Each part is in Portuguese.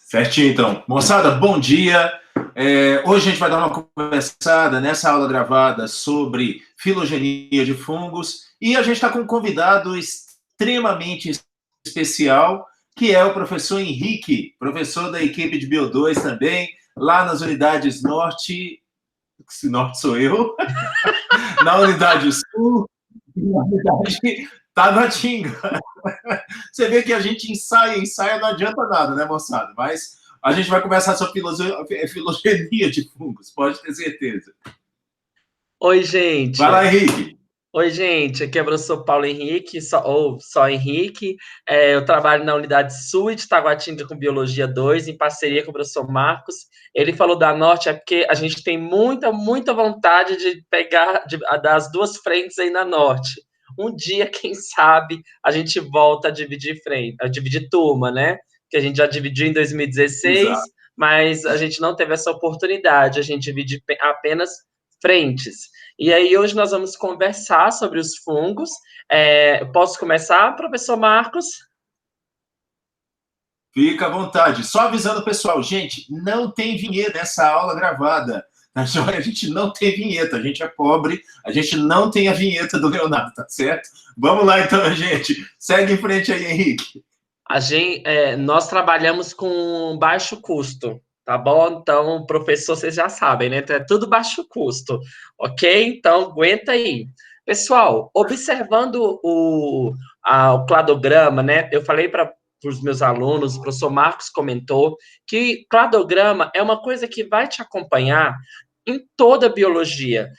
Certinho, então. Moçada, bom dia. Hoje a gente vai dar uma conversada nessa aula gravada sobre filogenia de fungos e a gente está com um convidado extremamente especial, que é o professor Henrique, professor da equipe de Bio2 também, lá nas unidades norte, se norte sou eu, na unidade sul, e na unidade Tabatinga. Você vê que a gente ensaia, não adianta nada, né, moçada? Mas a gente vai conversar sobre filogenia de fungos, pode ter certeza. Oi, gente. Vai lá, Henrique. Oi, gente. Aqui é o professor Paulo Henrique, só Henrique. Eu trabalho na Unidade Sul de Taguatinga com Biologia 2, em parceria com o professor Marcos. Ele falou da Norte, é porque a gente tem muita vontade de pegar das duas frentes aí na Norte. Um dia, quem sabe, a gente volta a dividir frente, a dividir turma, né? Que a gente já dividiu em 2016, Exato. mas a gente não teve essa oportunidade. A gente divide apenas frentes. E aí, hoje nós vamos conversar sobre os fungos. Posso começar, professor Marcos? Fica à vontade. Só avisando o pessoal, gente, não tem vinheta nessa aula gravada. A gente não tem vinheta, a gente é pobre, a gente não tem a vinheta do Leonardo, tá certo? Vamos lá então, gente. Segue em frente aí, Henrique. Nós trabalhamos com baixo custo, tá bom? Então, professor, vocês já sabem, né? Então, é tudo baixo custo, ok? Então, aguenta aí. Pessoal, observando o cladograma, né? Eu falei para os meus alunos, o professor Marcos comentou, que cladograma é uma coisa que vai te acompanhar em toda a biologia.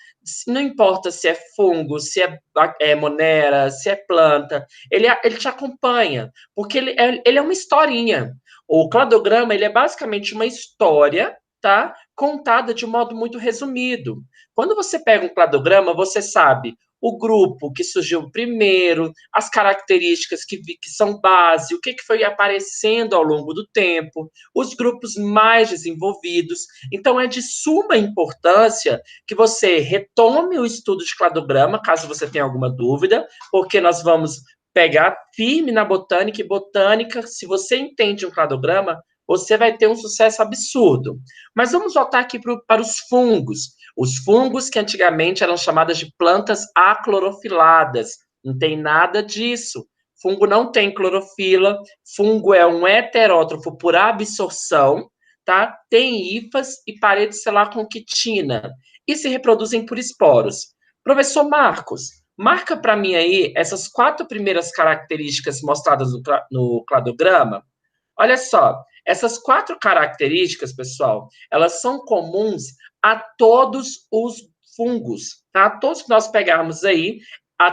Não importa se é fungo, se é monera, se é planta, ele te acompanha, porque ele é uma historinha. O cladograma, ele é basicamente uma história, tá? Contada de um modo muito resumido. Quando você pega um cladograma, você sabe o grupo que surgiu primeiro, as características que são base, o que foi aparecendo ao longo do tempo, os grupos mais desenvolvidos. Então, é de suma importância que você retome o estudo de cladograma, caso você tenha alguma dúvida, porque nós vamos pegar firme na botânica, e botânica, se você entende um cladograma, você vai ter um sucesso absurdo. Mas vamos voltar aqui para os fungos. Os fungos que antigamente eram chamadas de plantas aclorofiladas. Não tem nada disso. Fungo não tem clorofila. Fungo é um heterótrofo por absorção, tá? Tem hifas e parede celular com quitina. E se reproduzem por esporos. Professor Marcos, marca para mim aí essas 4 primeiras características mostradas no cladograma. Olha só, essas 4 características, pessoal, elas são comuns a todos os fungos, tá? Todos que nós pegarmos aí,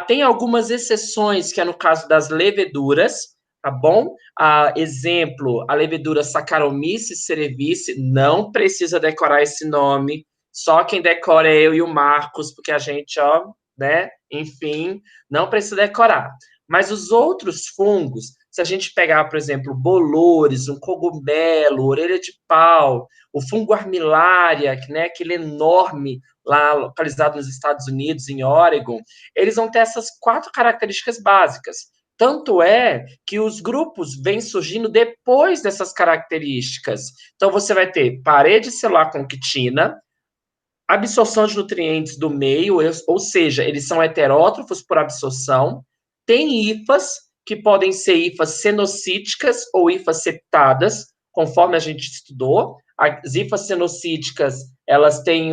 tem algumas exceções, que é no caso das leveduras, tá bom? Exemplo, a levedura Saccharomyces cerevisiae, não precisa decorar esse nome, só quem decora é eu e o Marcos, porque a gente, ó, né, enfim, não precisa decorar. Mas os outros fungos, se a gente pegar, por exemplo, bolores, um cogumelo, orelha de pau, o fungo armilária, né, aquele enorme lá localizado nos Estados Unidos, em Oregon, eles vão ter essas 4 características básicas. Tanto é que os grupos vêm surgindo depois dessas características. Então, você vai ter parede celular com quitina, absorção de nutrientes do meio, ou seja, eles são heterótrofos por absorção, tem hifas, que podem ser hifas cenocíticas ou hifas septadas, conforme a gente estudou. As hifas cenocíticas, elas têm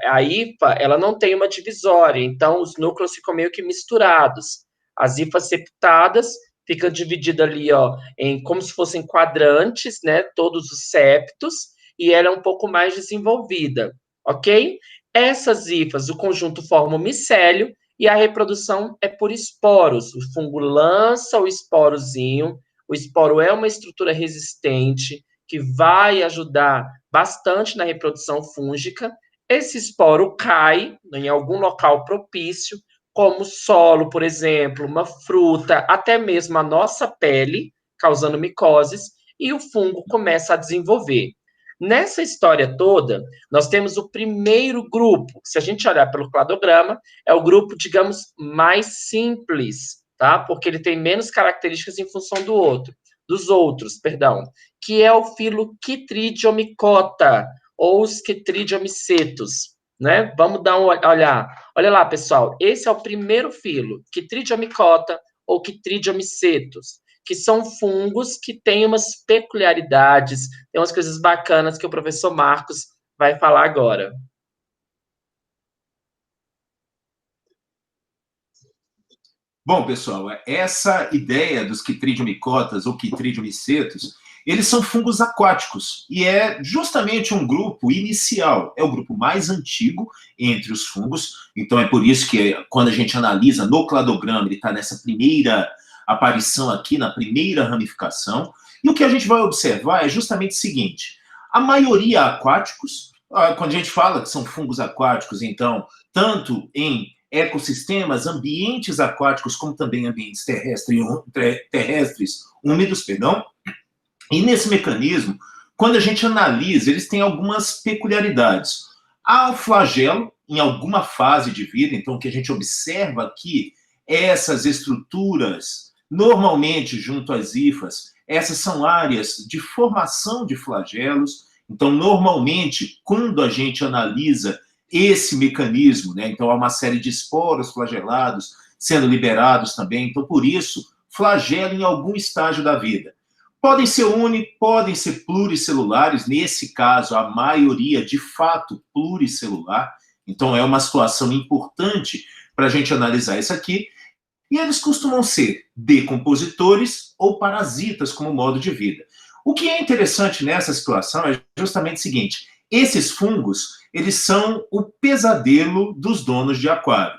a hifa, ela não tem uma divisória, então os núcleos ficam meio que misturados. As hifas septadas ficam divididas ali, ó, em como se fossem quadrantes, né, todos os septos, e ela é um pouco mais desenvolvida, ok? Essas hifas, o conjunto forma o micélio, e a reprodução é por esporos. O fungo lança o esporozinho, o esporo é uma estrutura resistente que vai ajudar bastante na reprodução fúngica. Esse esporo cai em algum local propício, como solo, por exemplo, uma fruta, até mesmo a nossa pele, causando micoses, e o fungo começa a desenvolver. Nessa história toda, nós temos o primeiro grupo, se a gente olhar pelo cladograma, é o grupo, digamos, mais simples, tá? Porque ele tem menos características em função do outro. dos outros, perdão, que é o filo Chytridiomycota, ou os Chytridiomycetos, né? Vamos dar uma olhar. Olha lá, pessoal, esse é o primeiro filo, Chytridiomycota ou Chytridiomycetos, que são fungos que têm umas peculiaridades, tem umas coisas bacanas que o professor Marcos vai falar agora. Bom, pessoal, essa ideia dos quitridiomicotas ou quitridiomicetos, eles são fungos aquáticos e é justamente um grupo inicial, é o grupo mais antigo entre os fungos, então é por isso que quando a gente analisa no cladograma, ele está nessa primeira aparição aqui, na primeira ramificação, e o que a gente vai observar é justamente o seguinte, a maioria aquáticos, quando a gente fala que são fungos aquáticos, então, tanto em ecossistemas, ambientes aquáticos, como também ambientes terrestres úmidos, perdão. E nesse mecanismo, quando a gente analisa, eles têm algumas peculiaridades. Há o flagelo em alguma fase de vida, então o que a gente observa aqui, essas estruturas, normalmente junto às hifas, essas são áreas de formação de flagelos, então normalmente, quando a gente analisa esse mecanismo, né? Então, há uma série de esporos flagelados sendo liberados também. Então, por isso, flagelo em algum estágio da vida. Podem ser podem ser pluricelulares, nesse caso, a maioria, de fato, pluricelular. Então, é uma situação importante para a gente analisar isso aqui. E eles costumam ser decompositores ou parasitas como modo de vida. O que é interessante nessa situação é justamente o seguinte: esses fungos, eles são o pesadelo dos donos de aquário.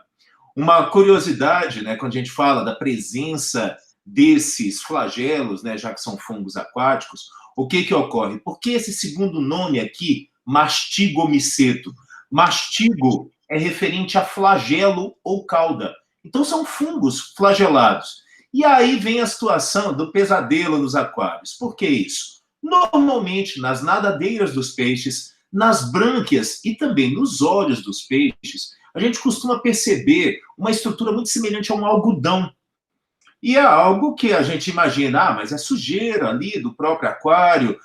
Uma curiosidade, né, quando a gente fala da presença desses flagelos, né, já que são fungos aquáticos, o que ocorre? Por que esse segundo nome aqui, mastigomiceto? Mastigo é referente a flagelo ou cauda. Então, são fungos flagelados. E aí vem a situação do pesadelo nos aquários. Por que isso? Normalmente, nas nadadeiras dos peixes, nas brânquias e também nos olhos dos peixes, a gente costuma perceber uma estrutura muito semelhante a um algodão. E é algo que a gente imagina, mas é sujeira ali do próprio aquário,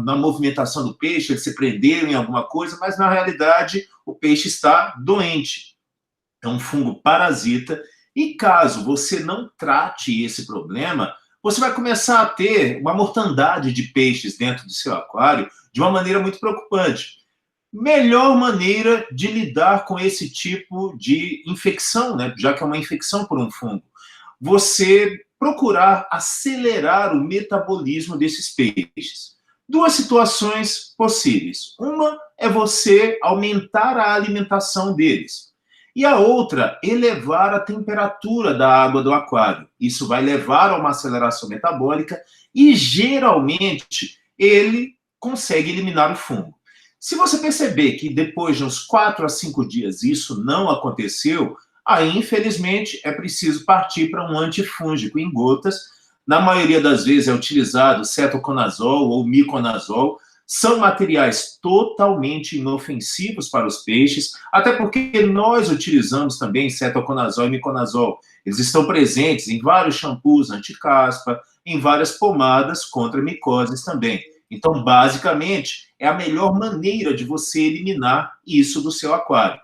na movimentação do peixe, ele se prendeu em alguma coisa, mas na realidade o peixe está doente. É um fungo parasita, e caso você não trate esse problema, você vai começar a ter uma mortandade de peixes dentro do seu aquário de uma maneira muito preocupante. Melhor maneira de lidar com esse tipo de infecção, né? Já que é uma infecção por um fungo, você procurar acelerar o metabolismo desses peixes. Duas situações possíveis. Uma é você aumentar a alimentação deles. E a outra, elevar a temperatura da água do aquário. Isso vai levar a uma aceleração metabólica e, geralmente, ele consegue eliminar o fungo. Se você perceber que depois de uns 4 a 5 dias isso não aconteceu, aí, infelizmente, é preciso partir para um antifúngico em gotas. Na maioria das vezes é utilizado cetoconazol ou miconazol. São materiais totalmente inofensivos para os peixes, até porque nós utilizamos também cetoconazol e miconazol. Eles estão presentes em vários shampoos anti-caspa, em várias pomadas contra micoses também. Então, basicamente, é a melhor maneira de você eliminar isso do seu aquário.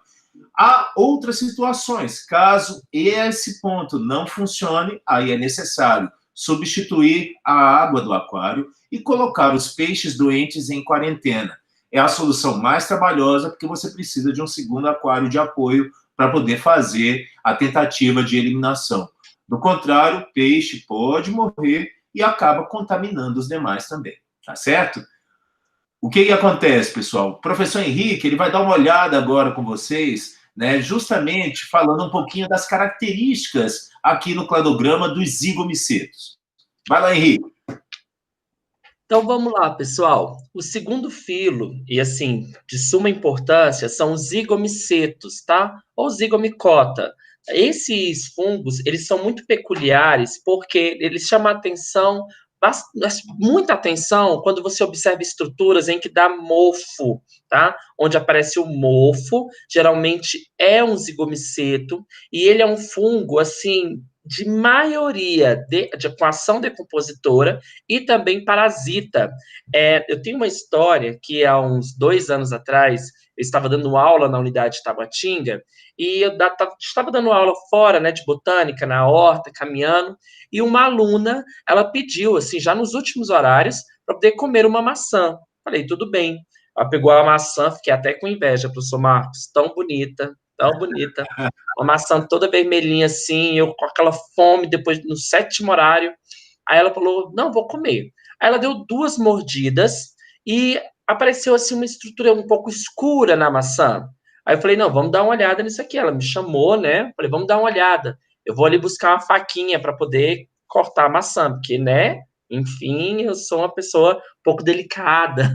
Há outras situações, caso esse ponto não funcione, aí é necessário substituir a água do aquário e colocar os peixes doentes em quarentena. É a solução mais trabalhosa, porque você precisa de um segundo aquário de apoio para poder fazer a tentativa de eliminação. Do contrário, o peixe pode morrer e acaba contaminando os demais também, tá certo? O que acontece, pessoal? O professor Henrique, ele vai dar uma olhada agora com vocês, né, justamente falando um pouquinho das características aqui no cladograma dos zigomicetos. Vai lá, Henrique. Então vamos lá, pessoal. O segundo filo, e assim, de suma importância, são os zigomicetos, tá? Ou zigomicota. Esses fungos, eles são muito peculiares porque eles chamam a atenção, muita atenção, quando você observa estruturas em que dá mofo, tá? Onde aparece o mofo, geralmente é um zigomiceto, e ele é um fungo, assim, de maioria com ação decompositora e também parasita. Eu tenho uma história que há uns 2 anos atrás, eu estava dando aula na unidade de Tabatinga, e eu estava dando aula fora, né, de botânica, na horta, caminhando, e uma aluna, ela pediu, assim, já nos últimos horários, para poder comer uma maçã. Falei, tudo bem. Ela pegou a maçã, fiquei até com inveja, professor Marcos, tão bonita, tão bonita. Uma maçã toda vermelhinha assim, eu com aquela fome, depois no 7º horário. Aí ela falou, não, vou comer. Aí ela deu 2 mordidas e apareceu assim uma estrutura um pouco escura na maçã. Aí eu falei, não, vamos dar uma olhada nisso aqui. Ela me chamou, né? Falei, vamos dar uma olhada. Eu vou ali buscar uma faquinha para poder cortar a maçã, porque, né? Enfim, eu sou uma pessoa um pouco delicada,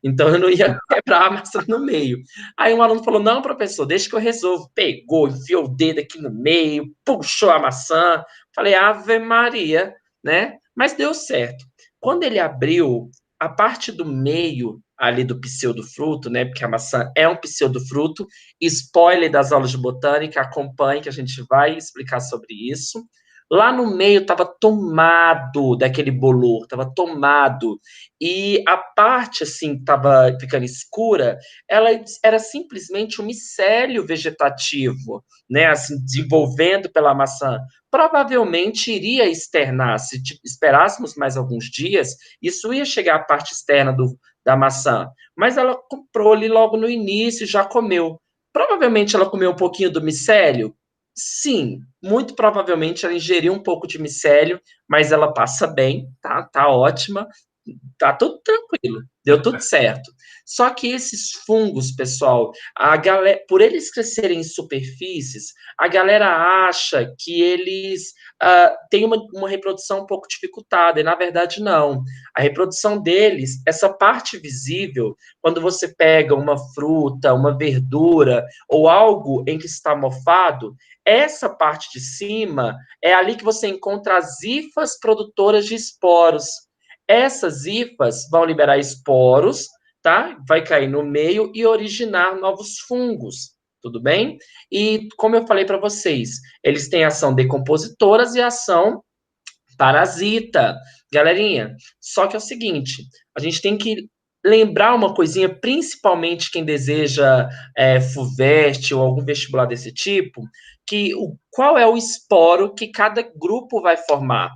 então eu não ia quebrar a maçã no meio. Aí um aluno falou: não, professor, deixa que eu resolvo. Pegou, enfiou o dedo aqui no meio, puxou a maçã. Falei, Ave Maria, né? Mas deu certo. Quando ele abriu a parte do meio ali do pseudofruto, né? Porque a maçã é um pseudofruto. Spoiler das aulas de botânica, acompanhe que a gente vai explicar sobre isso. Lá no meio estava tomado daquele bolor, estava tomado. E a parte assim estava ficando escura, ela era simplesmente um micélio vegetativo, né, assim, desenvolvendo pela maçã. Provavelmente iria externar, se esperássemos mais alguns dias, isso ia chegar à parte externa da maçã. Mas ela comprou ali logo no início e já comeu. Provavelmente ela comeu um pouquinho do micélio? Sim, muito provavelmente ela ingeriu um pouco de micélio, mas ela passa bem, tá ótima, tá tudo tranquilo, deu tudo certo. Só que esses fungos, pessoal, a galera, por eles crescerem em superfícies, a galera acha que eles têm uma reprodução um pouco dificultada, e na verdade não. A reprodução deles, essa parte visível, quando você pega uma fruta, uma verdura ou algo em que está mofado, essa parte de cima é ali que você encontra as hifas produtoras de esporos. Essas hifas vão liberar esporos, tá? Vai cair no meio e originar novos fungos, tudo bem? E como eu falei para vocês, eles têm ação decompositoras e ação parasita. Galerinha, só que é o seguinte, a gente tem que lembrar uma coisinha, principalmente quem deseja FUVEST ou algum vestibular desse tipo, que qual é o esporo que cada grupo vai formar.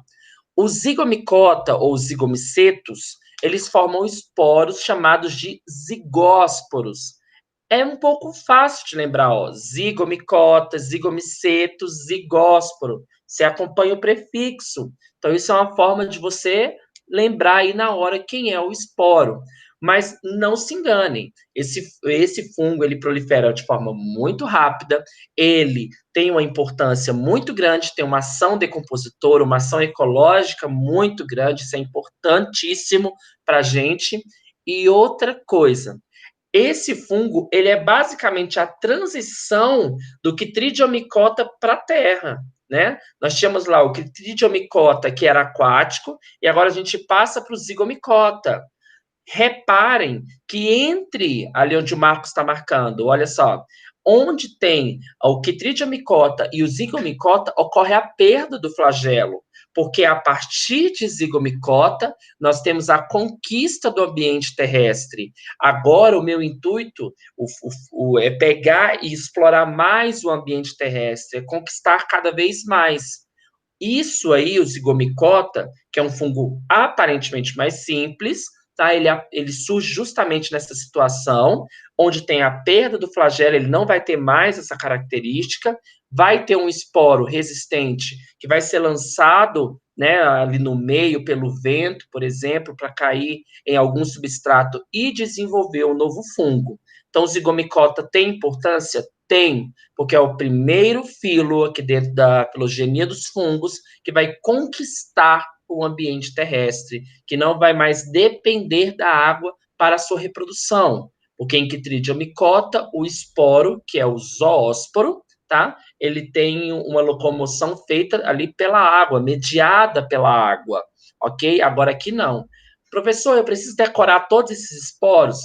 O zigomicota ou zigomicetos, eles formam esporos chamados de zigósporos. É um pouco fácil de lembrar, ó. Zigomicota, zigomicetos, zigósporo. Você acompanha o prefixo. Então, isso é uma forma de você lembrar aí na hora quem é o esporo. Mas não se enganem, esse fungo ele prolifera de forma muito rápida, ele tem uma importância muito grande, tem uma ação decompositora, uma ação ecológica muito grande, isso é importantíssimo para a gente. E outra coisa, esse fungo, ele é basicamente a transição do Chytridiomycota para a terra, né? Nós tínhamos lá o Chytridiomycota, que era aquático, e agora a gente passa para o Zigomycota. Reparem que entre ali onde o Marcos está marcando, olha só, onde tem o Chytridiomycota e o Zigomycota, ocorre a perda do flagelo, porque a partir de Zigomycota nós temos a conquista do ambiente terrestre. Agora o meu intuito é pegar e explorar mais o ambiente terrestre, é conquistar cada vez mais. Isso aí, o zigomicota, que é um fungo aparentemente mais simples, tá? Ele surge justamente nessa situação, onde tem a perda do flagelo, ele não vai ter mais essa característica, vai ter um esporo resistente que vai ser lançado, né, ali no meio pelo vento, por exemplo, para cair em algum substrato e desenvolver um novo fungo. Então, o zigomicota tem importância? Tem, porque é o primeiro filo aqui dentro da filogenia dos fungos que vai conquistar o ambiente terrestre, que não vai mais depender da água para a sua reprodução. Porque em Chytridiomycota, o esporo, que é o zoósporo, tá? Ele tem uma locomoção feita ali pela água, mediada pela água, ok? Agora aqui não. Professor, eu preciso decorar todos esses esporos?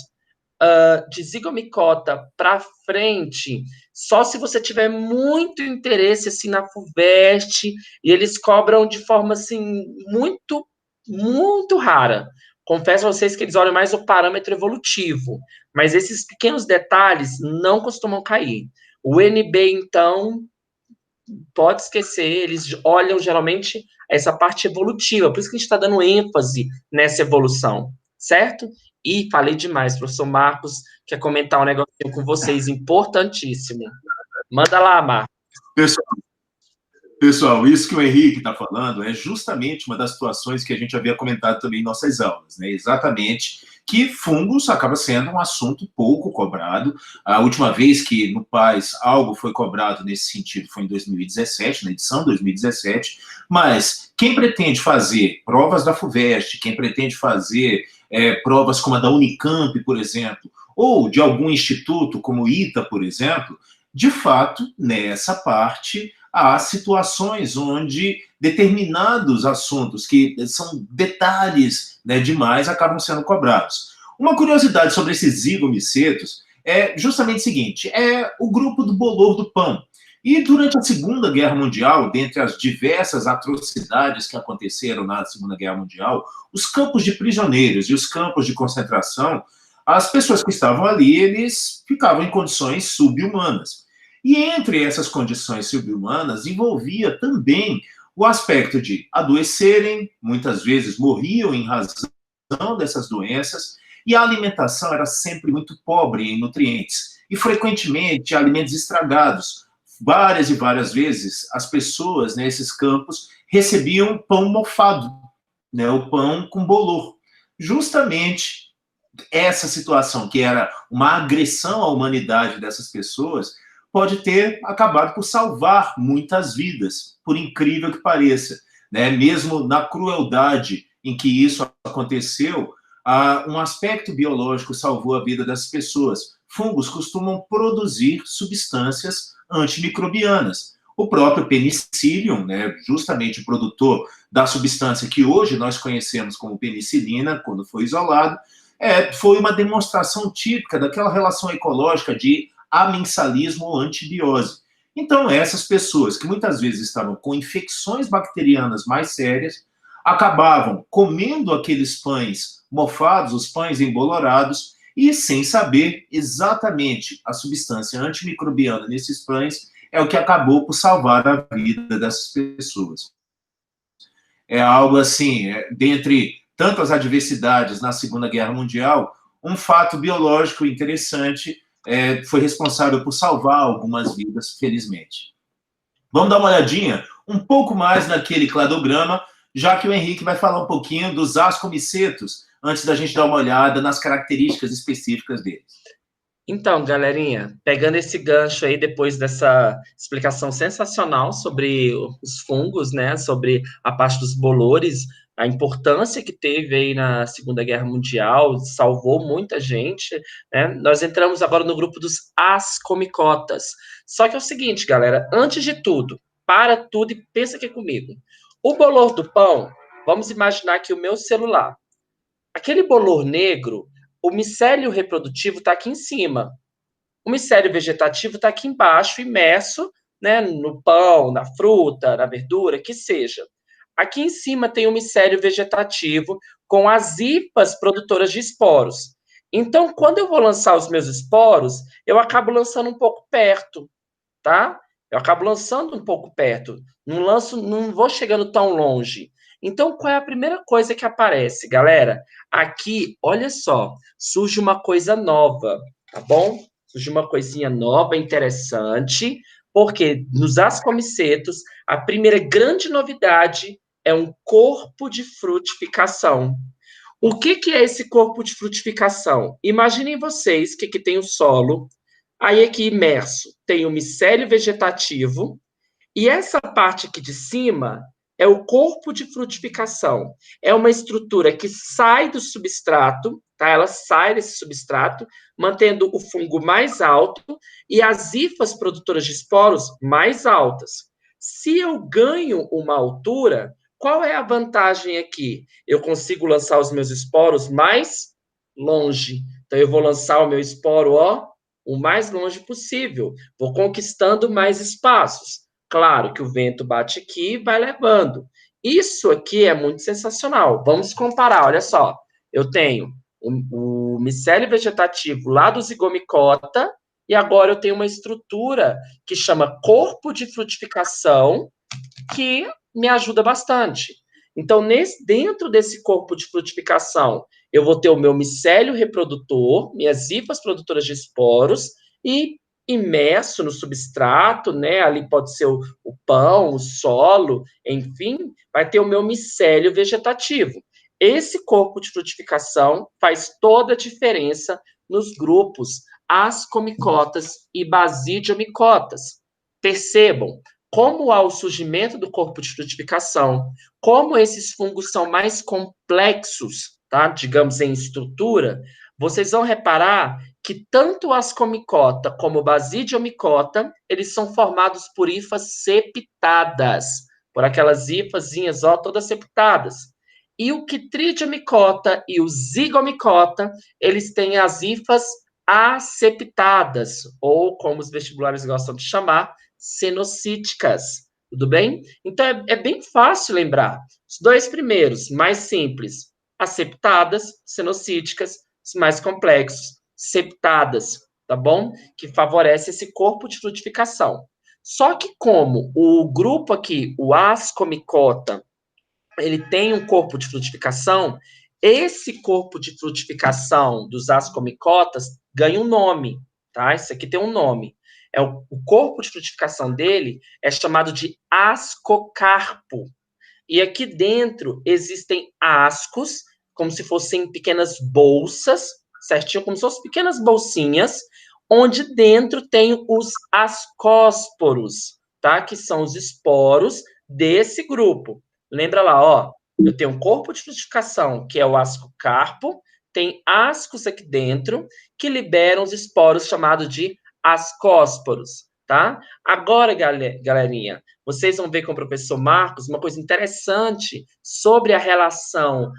De zigomicota para frente, só se você tiver muito interesse assim na FUVEST, e eles cobram de forma assim muito, muito rara. Confesso a vocês que eles olham mais o parâmetro evolutivo, mas esses pequenos detalhes não costumam cair. O NB, então, pode esquecer, eles olham geralmente essa parte evolutiva, por isso que a gente está dando ênfase nessa evolução, certo? E falei demais, professor Marcos quer comentar um negocinho com vocês, importantíssimo. Manda lá, Marcos. Pessoal, isso que o Henrique está falando é justamente uma das situações que a gente havia comentado também em nossas aulas, né? Exatamente que fungos acaba sendo um assunto pouco cobrado. A última vez que no PAS algo foi cobrado nesse sentido foi em 2017, na edição 2017, mas quem pretende fazer provas da FUVEST, quem pretende fazer provas como a da Unicamp, por exemplo, ou de algum instituto como o ITA, por exemplo, de fato, nessa parte, há situações onde determinados assuntos, que são detalhes, né, demais, acabam sendo cobrados. Uma curiosidade sobre esses zigomicetos é justamente o seguinte, é o grupo do bolor do pão. E durante a Segunda Guerra Mundial, dentre as diversas atrocidades que aconteceram na Segunda Guerra Mundial, os campos de prisioneiros e os campos de concentração, as pessoas que estavam ali, eles ficavam em condições subhumanas. E entre essas condições subhumanas envolvia também o aspecto de adoecerem, muitas vezes morriam em razão dessas doenças, e a alimentação era sempre muito pobre em nutrientes, e frequentemente alimentos estragados. Várias e várias vezes as pessoas nesses campos recebiam pão mofado, né, o pão com bolor. Justamente essa situação, que era uma agressão à humanidade dessas pessoas, pode ter acabado por salvar muitas vidas, por incrível que pareça. Né? Mesmo na crueldade em que isso aconteceu, um aspecto biológico salvou a vida das pessoas. Fungos costumam produzir substâncias antimicrobianas. O próprio penicillium, né, justamente o produtor da substância que hoje nós conhecemos como penicilina, quando foi isolado, foi uma demonstração típica daquela relação ecológica de amensalismo ou antibiose. Então, essas pessoas que muitas vezes estavam com infecções bacterianas mais sérias, acabavam comendo aqueles pães mofados, os pães embolorados, e sem saber exatamente a substância antimicrobiana nesses pães, é o que acabou por salvar a vida dessas pessoas. É algo assim, dentre tantas adversidades na Segunda Guerra Mundial, um fato biológico interessante foi responsável por salvar algumas vidas, felizmente. Vamos dar uma olhadinha um pouco mais naquele cladograma, já que o Henrique vai falar um pouquinho dos ascomicetos, antes da gente dar uma olhada nas características específicas deles. Então, galerinha, pegando esse gancho aí depois dessa explicação sensacional sobre os fungos, né, sobre a parte dos bolores, a importância que teve aí na Segunda Guerra Mundial, salvou muita gente, né? Nós entramos agora no grupo dos ascomicotas. Só que é o seguinte, galera, antes de tudo, para tudo e pensa aqui comigo. O bolor do pão, vamos imaginar que o meu celular, aquele bolor negro, o micélio reprodutivo está aqui em cima. O micélio vegetativo está aqui embaixo, imerso, né, no pão, na fruta, na verdura, que seja. Aqui em cima tem o micélio vegetativo com as hipas produtoras de esporos. Então, quando eu vou lançar os meus esporos, eu acabo lançando um pouco perto, tá? Eu acabo lançando um pouco perto. Não lanço, não vou chegando tão longe. Então, qual é a primeira coisa que aparece, galera? Aqui, olha só, surge uma coisa nova, tá bom? Surge uma coisinha nova, interessante, porque nos ascomicetos, a primeira grande novidade é um corpo de frutificação. O que é esse corpo de frutificação? Imaginem vocês que tem o solo, aí aqui imerso tem o micélio vegetativo, e essa parte aqui de cima é o corpo de frutificação. É uma estrutura que sai do substrato, tá? Ela sai desse substrato, mantendo o fungo mais alto e as hifas produtoras de esporos mais altas. Se eu ganho uma altura, qual é a vantagem aqui? Eu consigo lançar os meus esporos mais longe. Então, eu vou lançar o meu esporo, ó, o mais longe possível. Vou conquistando mais espaços. Claro que o vento bate aqui e vai levando. Isso aqui é muito sensacional. Vamos comparar, olha só. Eu tenho o micélio vegetativo lá do zigomicota e agora eu tenho uma estrutura que chama corpo de frutificação, que me ajuda bastante. Então, dentro desse corpo de frutificação, eu vou ter o meu micélio reprodutor, minhas hifas produtoras de esporos, e imerso no substrato, né? Ali pode ser o pão, o solo, enfim, vai ter o meu micélio vegetativo. Esse corpo de frutificação faz toda a diferença nos grupos ascomicotas e basidiomicotas. Percebam, como há o surgimento do corpo de frutificação, como esses fungos são mais complexos, tá? Digamos em estrutura, vocês vão reparar que tanto a ascomicota como o basidiomicota, eles são formados por hifas septadas, por aquelas hifazinhas, ó, todas septadas. E o quitridiomicota e o zigomicota, eles têm as hifas aseptadas, ou como os vestibulares gostam de chamar, cenocíticas. Tudo bem? Então, é bem fácil lembrar. Os dois primeiros, mais simples, aseptadas, cenocíticas, os mais complexos, septadas, tá bom? Que favorece esse corpo de frutificação. Só que como o grupo aqui, o ascomicota, ele tem um corpo de frutificação, esse corpo de frutificação dos ascomicotas ganha um nome, tá? Isso aqui tem um nome. O corpo de frutificação dele é chamado de ascocarpo. E aqui dentro existem ascos, como se fossem pequenas bolsas, certinho? Como se fossem pequenas bolsinhas, onde dentro tem os ascósporos, tá? Que são os esporos desse grupo. Lembra lá, ó, eu tenho um corpo de frutificação, que é o ascocarpo, tem ascos aqui dentro, que liberam os esporos chamados de ascósporos, tá? Agora, galerinha, vocês vão ver com o professor Marcos uma coisa interessante sobre a relação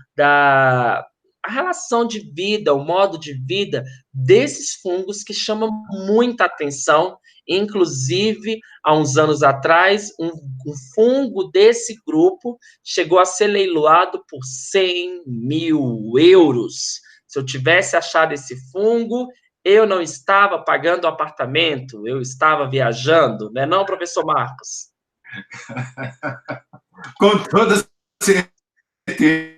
de vida, o modo de vida desses fungos que chamam muita atenção. Inclusive, há uns anos atrás, um fungo desse grupo chegou a ser leiloado por 100 mil euros. Se eu tivesse achado esse fungo, eu não estava pagando apartamento, eu estava viajando, né, não, professor Marcos? Com toda certeza,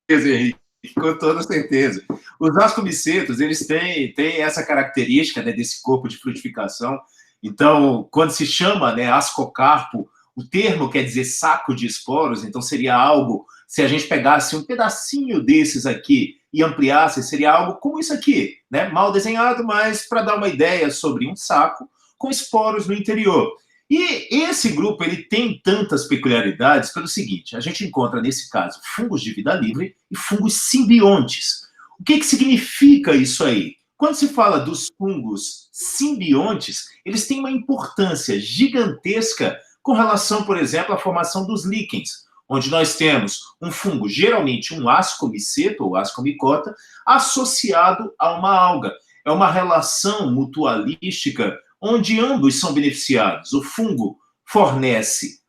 Henrique, com toda certeza. Os ascomicetos, eles têm essa característica, né, desse corpo de frutificação. Então, quando se chama, né, ascocarpo, o termo quer dizer saco de esporos, então seria algo, se a gente pegasse um pedacinho desses aqui e ampliasse, seria algo como isso aqui, né? Mal desenhado, mas para dar uma ideia sobre um saco com esporos no interior. E esse grupo ele tem tantas peculiaridades pelo seguinte, a gente encontra nesse caso fungos de vida livre e fungos simbiontes. O que significa isso aí? Quando se fala dos fungos simbiontes, eles têm uma importância gigantesca com relação, por exemplo, à formação dos líquens, onde nós temos um fungo, geralmente um ascomiceto ou ascomicota, associado a uma alga. É uma relação mutualística onde ambos são beneficiados. O fungo fornece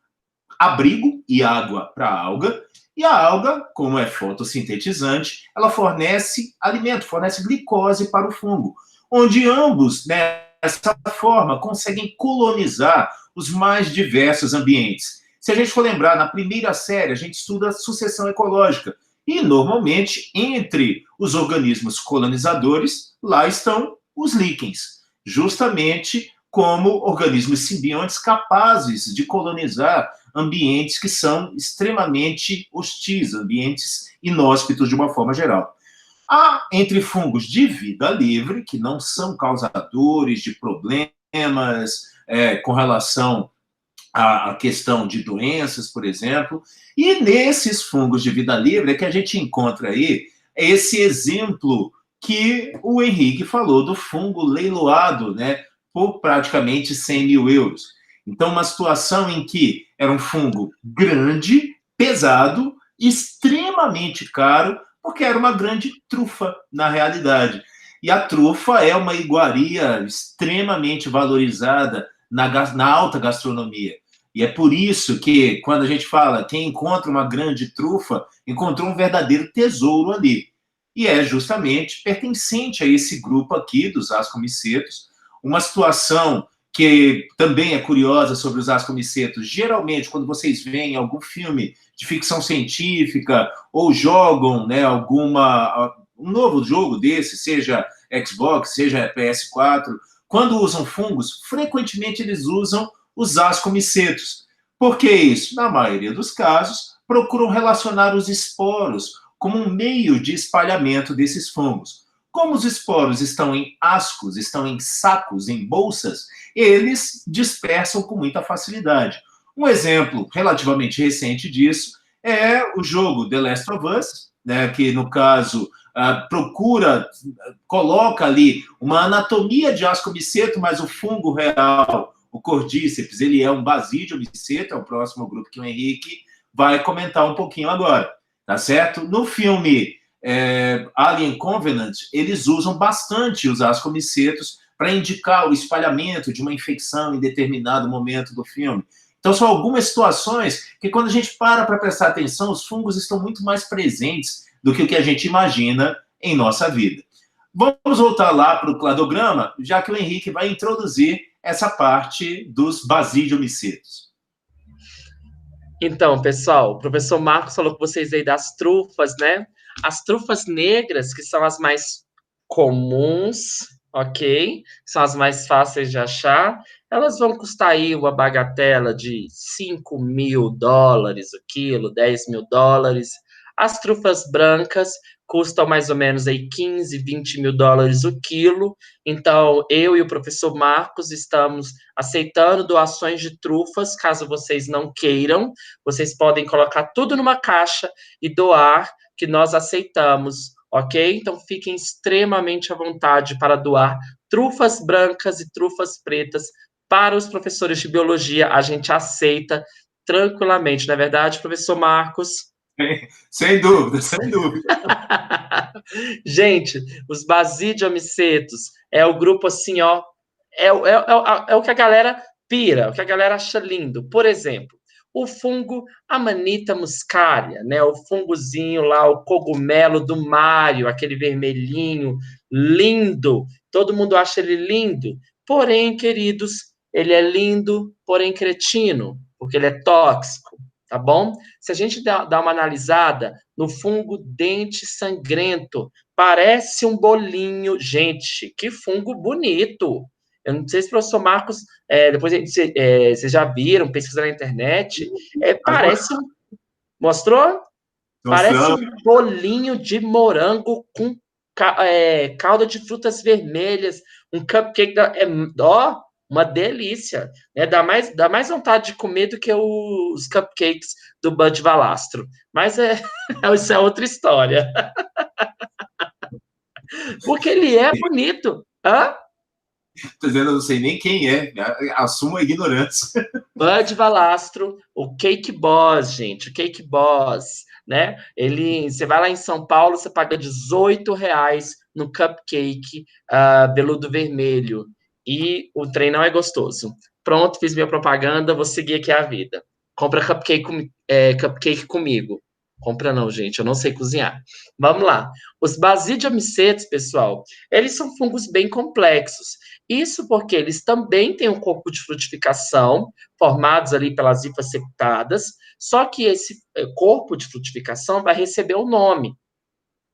abrigo e água para a alga, e a alga, como é fotossintetizante, ela fornece alimento, fornece glicose para o fungo, onde ambos, né, dessa forma, conseguem colonizar os mais diversos ambientes. Se a gente for lembrar, na primeira série, a gente estuda sucessão ecológica, e, normalmente, entre os organismos colonizadores, lá estão os líquens, justamente como organismos simbiontes capazes de colonizar ambientes que são extremamente hostis, ambientes inóspitos de uma forma geral. Há entre fungos de vida livre, que não são causadores de problemas com relação à questão de doenças, por exemplo, e nesses fungos de vida livre é que a gente encontra aí esse exemplo que o Henrique falou, do fungo leiloado, né, por praticamente 100 mil euros. Então, uma situação em que era um fungo grande, pesado, extremamente caro, porque era uma grande trufa, na realidade. E a trufa é uma iguaria extremamente valorizada na alta gastronomia. E é por isso que, quando a gente fala quem encontra uma grande trufa, encontrou um verdadeiro tesouro ali. E é justamente pertencente a esse grupo aqui dos ascomicetos, uma situação que também é curiosa sobre os ascomicetos. Geralmente, quando vocês veem algum filme de ficção científica ou jogam, né, um novo jogo desse, seja Xbox, seja PS4, quando usam fungos, frequentemente eles usam os ascomicetos. Por que isso? Na maioria dos casos, procuram relacionar os esporos como um meio de espalhamento desses fungos. Como os esporos estão em ascos, estão em sacos, em bolsas, eles dispersam com muita facilidade. Um exemplo relativamente recente disso é o jogo The Last of Us, né, que no caso coloca ali uma anatomia de ascomiceto, mas o fungo real, o Cordíceps, ele é um basídio miceto, é o próximo grupo que o Henrique vai comentar um pouquinho agora, tá certo? No filme Alien Covenant, eles usam bastante os ascomicetos para indicar o espalhamento de uma infecção em determinado momento do filme. Então, são algumas situações que, quando a gente para prestar atenção, os fungos estão muito mais presentes do que o que a gente imagina em nossa vida. Vamos voltar lá para o cladograma, já que o Henrique vai introduzir essa parte dos basidiomicetos. Então, pessoal, o professor Marcos falou com vocês aí das trufas, né? As trufas negras, que são as mais comuns, ok? São as mais fáceis de achar. Elas vão custar aí uma bagatela de $5.000 o quilo, $10.000. As trufas brancas custam mais ou menos aí $15, $20.000 o quilo. Então, eu e o professor Marcos estamos aceitando doações de trufas, caso vocês não queiram. Vocês podem colocar tudo numa caixa e doar, que nós aceitamos, ok? Então, fiquem extremamente à vontade para doar trufas brancas e trufas pretas para os professores de biologia. A gente aceita tranquilamente, não é verdade, professor Marcos? Sem dúvida, sem dúvida. Gente, os basidiomicetos é o grupo assim, ó, é o que a galera pira, o que a galera acha lindo. Por exemplo, o fungo Amanita muscaria, né? O fungozinho lá, o cogumelo do Mario, aquele vermelhinho, lindo. Todo mundo acha ele lindo. Porém, queridos, ele é lindo, porém cretino, porque ele é tóxico, tá bom? Se a gente dá uma analisada no fungo dente sangrento, parece um bolinho. Gente, que fungo bonito! Eu não sei se o professor Marcos, depois vocês já viram, pesquisando na internet, parece um... Mostrou? Parece um bolinho de morango com calda de frutas vermelhas, um cupcake, ó, uma delícia, né? Dá mais vontade de comer do que os cupcakes do Bud Valastro. Mas isso é outra história. Porque ele é bonito. Hã? Estou dizendo, eu não sei nem quem é, assumo a ignorância. Bud Valastro, o Cake Boss, gente, o Cake Boss, né? Você vai lá em São Paulo, você paga R$18 no cupcake veludo vermelho. E o trem não é gostoso. Pronto, fiz minha propaganda, vou seguir aqui a vida. Compra cupcake comigo. Compra não, gente, eu não sei cozinhar. Vamos lá. Os basidiomicetos, pessoal, eles são fungos bem complexos. Isso porque eles também têm um corpo de frutificação, formados ali pelas hifas septadas, só que esse corpo de frutificação vai receber o nome,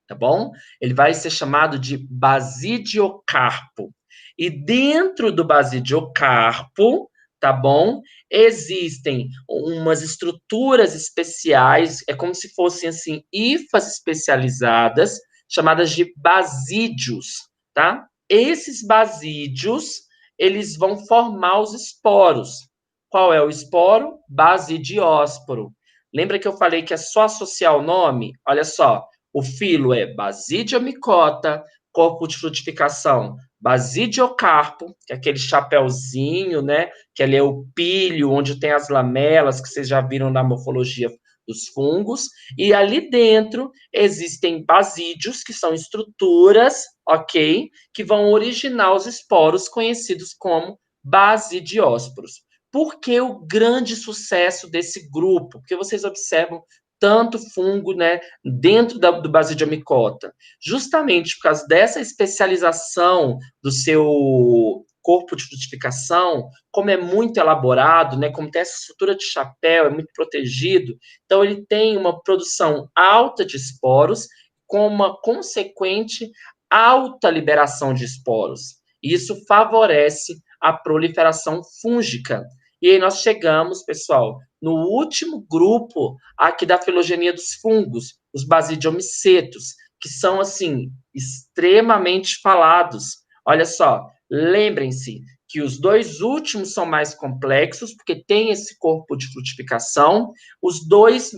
tá bom? Ele vai ser chamado de basidiocarpo. E dentro do basidiocarpo, tá bom? Existem umas estruturas especiais, é como se fossem assim hifas especializadas, chamadas de basídios, tá? Esses basídios, eles vão formar os esporos. Qual é o esporo? Basidiósporo. Lembra que eu falei que é só associar o nome? Olha só, o filo é Basidiomicota, corpo de frutificação Basidiocarpo, que é aquele chapéuzinho, né? Que ali é o pílio, onde tem as lamelas, que vocês já viram na morfologia dos fungos. E ali dentro existem basídios, que são estruturas, ok? Que vão originar os esporos conhecidos como basidiósporos. Por que o grande sucesso desse grupo? Porque vocês observam tanto fungo, né, dentro do Basidiomycota. Justamente por causa dessa especialização do seu corpo de frutificação, como é muito elaborado, né, como tem essa estrutura de chapéu, é muito protegido, então ele tem uma produção alta de esporos com uma consequente alta liberação de esporos. Isso favorece a proliferação fúngica. E aí nós chegamos, pessoal, no último grupo aqui da filogenia dos fungos, os basidiomicetos, que são, assim, extremamente falados. Olha só, lembrem-se que os dois últimos são mais complexos, porque tem esse corpo de frutificação. Os dois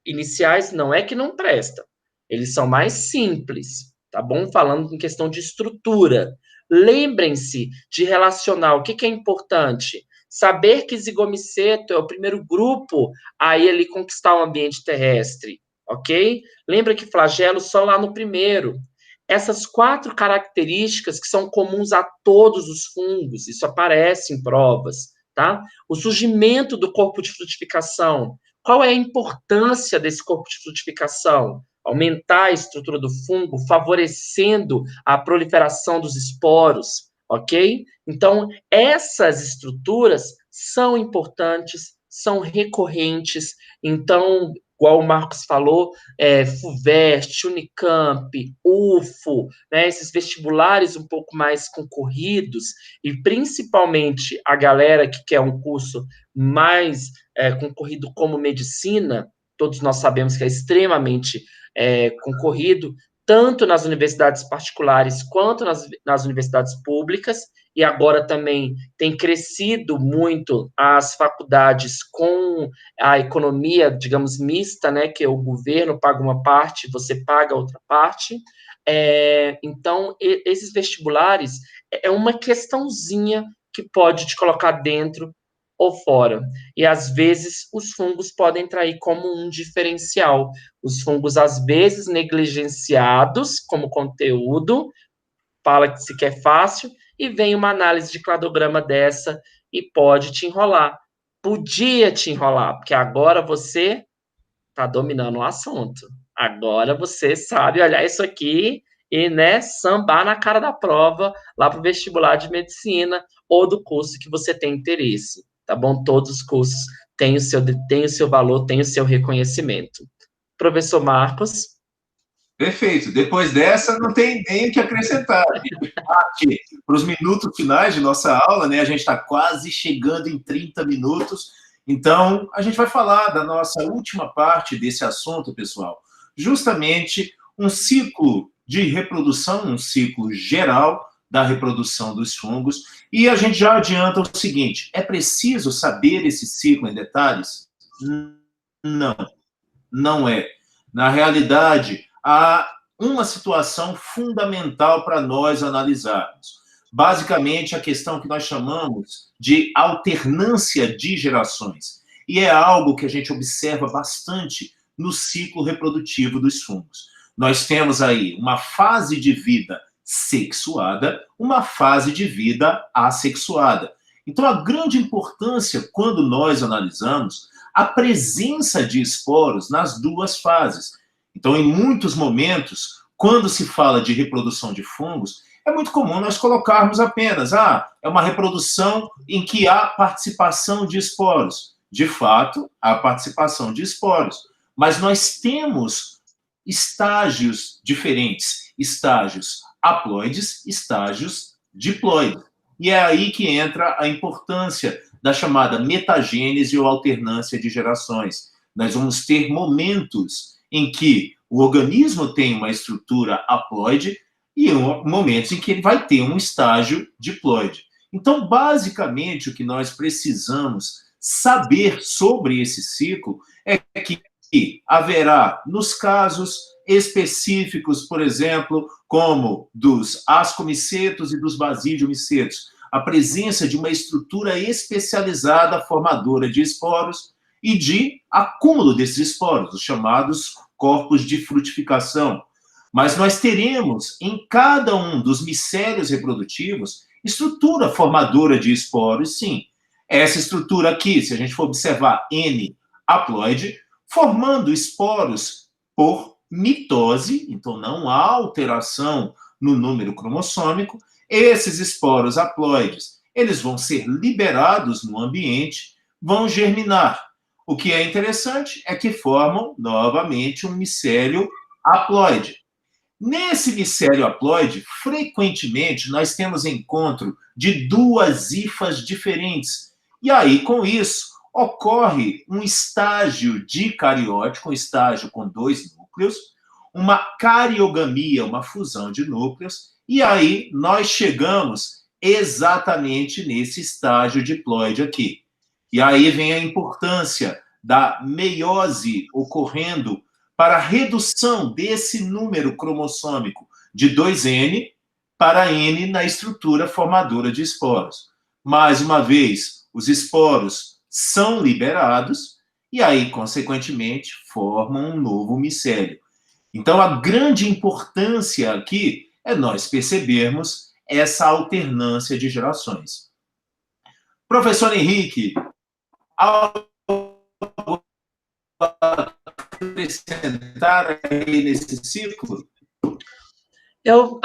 iniciais não é que não prestam, eles são mais simples, tá bom? Falando em questão de estrutura. Lembrem-se de relacionar o que é importante. Saber que zigomiceto é o primeiro grupo a ele conquistar o ambiente terrestre, ok? Lembra que flagelo só lá no primeiro. Essas 4 características que são comuns a todos os fungos, isso aparece em provas, tá? O surgimento do corpo de frutificação. Qual é a importância desse corpo de frutificação? Aumentar a estrutura do fungo, favorecendo a proliferação dos esporos, ok? Então, essas estruturas são importantes, são recorrentes. Então, igual o Marcos falou, FUVEST, Unicamp, UFO, né, esses vestibulares um pouco mais concorridos, e principalmente a galera que quer um curso mais concorrido como medicina, todos nós sabemos que é extremamente concorrido, tanto nas universidades particulares quanto nas universidades públicas, e agora também tem crescido muito as faculdades com a economia, digamos, mista, né, que o governo paga uma parte, você paga outra parte. Então, esses vestibulares é uma questãozinha que pode te colocar dentro ou fora. E, às vezes, os fungos podem entrar aí como um diferencial. Os fungos, às vezes, negligenciados como conteúdo, fala que se quer fácil, e vem uma análise de cladograma dessa e pode te enrolar. Podia te enrolar, porque agora você está dominando o assunto. Agora você sabe olhar isso aqui e, né, sambar na cara da prova lá para o vestibular de medicina ou do curso que você tem interesse, tá bom? Todos os cursos têm o seu valor, têm o seu reconhecimento. Professor Marcos. Perfeito. Depois dessa, não tem nem o que acrescentar. A gente parte para os minutos finais de nossa aula, né? A gente está quase chegando em 30 minutos. Então, a gente vai falar da nossa última parte desse assunto, pessoal. Justamente um ciclo de reprodução, um ciclo geral da reprodução dos fungos. E a gente já adianta o seguinte: é preciso saber esse ciclo em detalhes? Não, não é. Na realidade, há uma situação fundamental para nós analisarmos. Basicamente, a questão que nós chamamos de alternância de gerações. E é algo que a gente observa bastante no ciclo reprodutivo dos fungos. Nós temos aí uma fase de vida sexuada, uma fase de vida assexuada. Então, a grande importância, quando nós analisamos, a presença de esporos nas duas fases. Então, em muitos momentos, quando se fala de reprodução de fungos, é muito comum nós colocarmos apenas, é uma reprodução em que há participação de esporos. De fato, há participação de esporos. Mas nós temos estágios diferentes, estágios haploides, estágios diploides. E é aí que entra a importância da chamada metagênese ou alternância de gerações. Nós vamos ter momentos em que o organismo tem uma estrutura haploide e momentos em que ele vai ter um estágio diploide. Então, basicamente, o que nós precisamos saber sobre esse ciclo é que haverá, nos casos específicos, por exemplo, como dos ascomicetos e dos basidiomicetos, a presença de uma estrutura especializada formadora de esporos e de acúmulo desses esporos, os chamados corpos de frutificação. Mas nós teremos em cada um dos micélios reprodutivos estrutura formadora de esporos, sim. Essa estrutura aqui, se a gente for observar N haploide, formando esporos por mitose, então não há alteração no número cromossômico. Esses esporos haploides, eles vão ser liberados no ambiente, vão germinar. O que é interessante é que formam novamente um micélio haploide. Nesse micélio haploide, frequentemente, nós temos encontro de duas hifas diferentes. E aí, com isso, ocorre um estágio dicariótico, um estágio com dois núcleos, uma cariogamia, uma fusão de núcleos, e aí nós chegamos exatamente nesse estágio diploide aqui. E aí vem a importância da meiose ocorrendo para a redução desse número cromossômico de 2N para N na estrutura formadora de esporos. Mais uma vez, os esporos são liberados e aí, consequentemente, formam um novo micélio. Então, a grande importância aqui é nós percebermos essa alternância de gerações. Professor Henrique, algo acrescentar aí nesse ciclo? O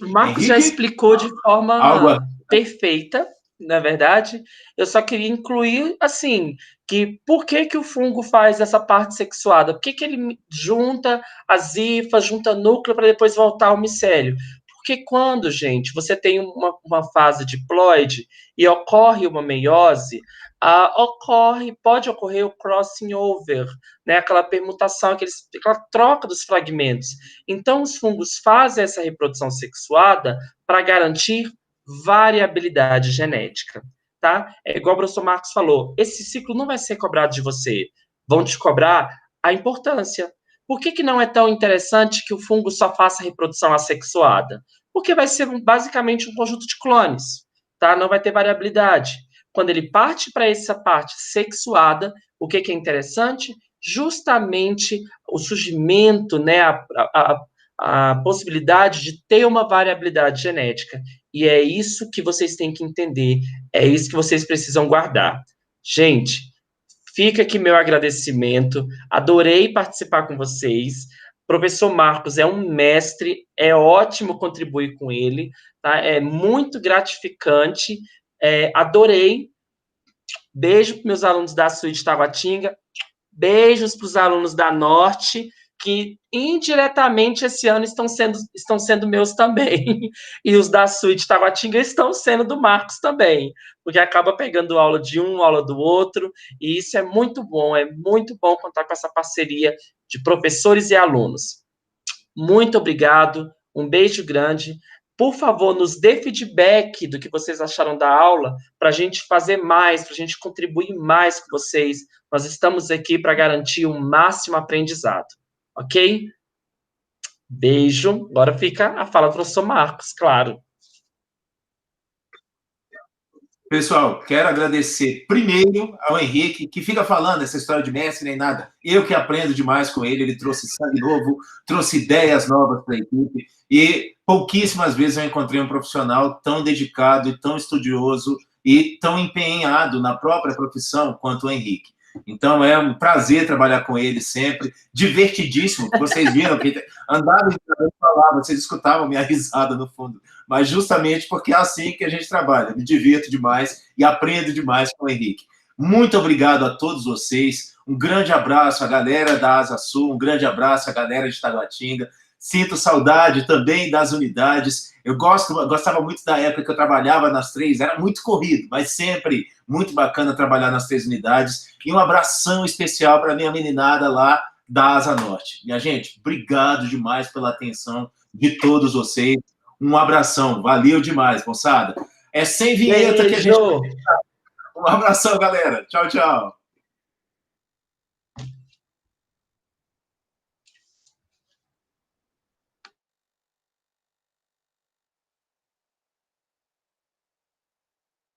Marcos já explicou de forma perfeita, na verdade. Eu só queria incluir, assim, que por que o fungo faz essa parte sexuada? Por que ele junta as hifas, junta núcleo para depois voltar ao micélio? Porque quando, gente, você tem uma fase diploide e ocorre uma meiose, pode ocorrer o crossing over, né? Aquela permutação, aquela troca dos fragmentos. Então, os fungos fazem essa reprodução sexuada para garantir variabilidade genética, tá? É igual o professor Marcos falou, esse ciclo não vai ser cobrado de você, vão te cobrar a importância. Por que não é tão interessante que o fungo só faça reprodução assexuada? Porque vai ser basicamente um conjunto de clones, tá? Não vai ter variabilidade. Quando ele parte para essa parte sexuada, o que é interessante? Justamente o surgimento, né, a possibilidade de ter uma variabilidade genética. E é isso que vocês têm que entender, é isso que vocês precisam guardar. Gente, fica aqui meu agradecimento, adorei participar com vocês. O professor Marcos é um mestre, é ótimo contribuir com ele, tá? É muito gratificante, adorei. Beijo para meus alunos da Suíte Taguatinga, beijos para os alunos da Norte, que indiretamente esse ano estão sendo meus também. E os da Suíte Taguatinga estão sendo do Marcos também, porque acaba pegando aula de um, aula do outro, e isso é muito bom contar com essa parceria de professores e alunos. Muito obrigado, um beijo grande. Por favor, nos dê feedback do que vocês acharam da aula, para a gente fazer mais, para a gente contribuir mais com vocês. Nós estamos aqui para garantir o máximo aprendizado, ok? Beijo. Agora fica a fala do professor Marcos, claro. Pessoal, quero agradecer primeiro ao Henrique, que fica falando essa história de mestre nem nada. Eu que aprendo demais com ele, ele trouxe sangue novo, trouxe ideias novas para a equipe, e pouquíssimas vezes eu encontrei um profissional tão dedicado e tão estudioso e tão empenhado na própria profissão quanto o Henrique. Então, é um prazer trabalhar com ele sempre, divertidíssimo, vocês viram que andava e falava, vocês escutavam minha risada no fundo, mas justamente porque é assim que a gente trabalha, me divirto demais e aprendo demais com o Henrique. Muito obrigado a todos vocês, um grande abraço à galera da Asa Sul, um grande abraço à galera de Taguatinga, sinto saudade também das unidades, eu gostava muito da época que eu trabalhava nas 3, era muito corrido, mas sempre muito bacana trabalhar nas 3 unidades, e um abração especial para a minha meninada lá da Asa Norte. Minha gente, obrigado demais pela atenção de todos vocês, um abração, valeu demais, moçada. É sem vinheta que a gente... Um abração, galera, tchau, tchau.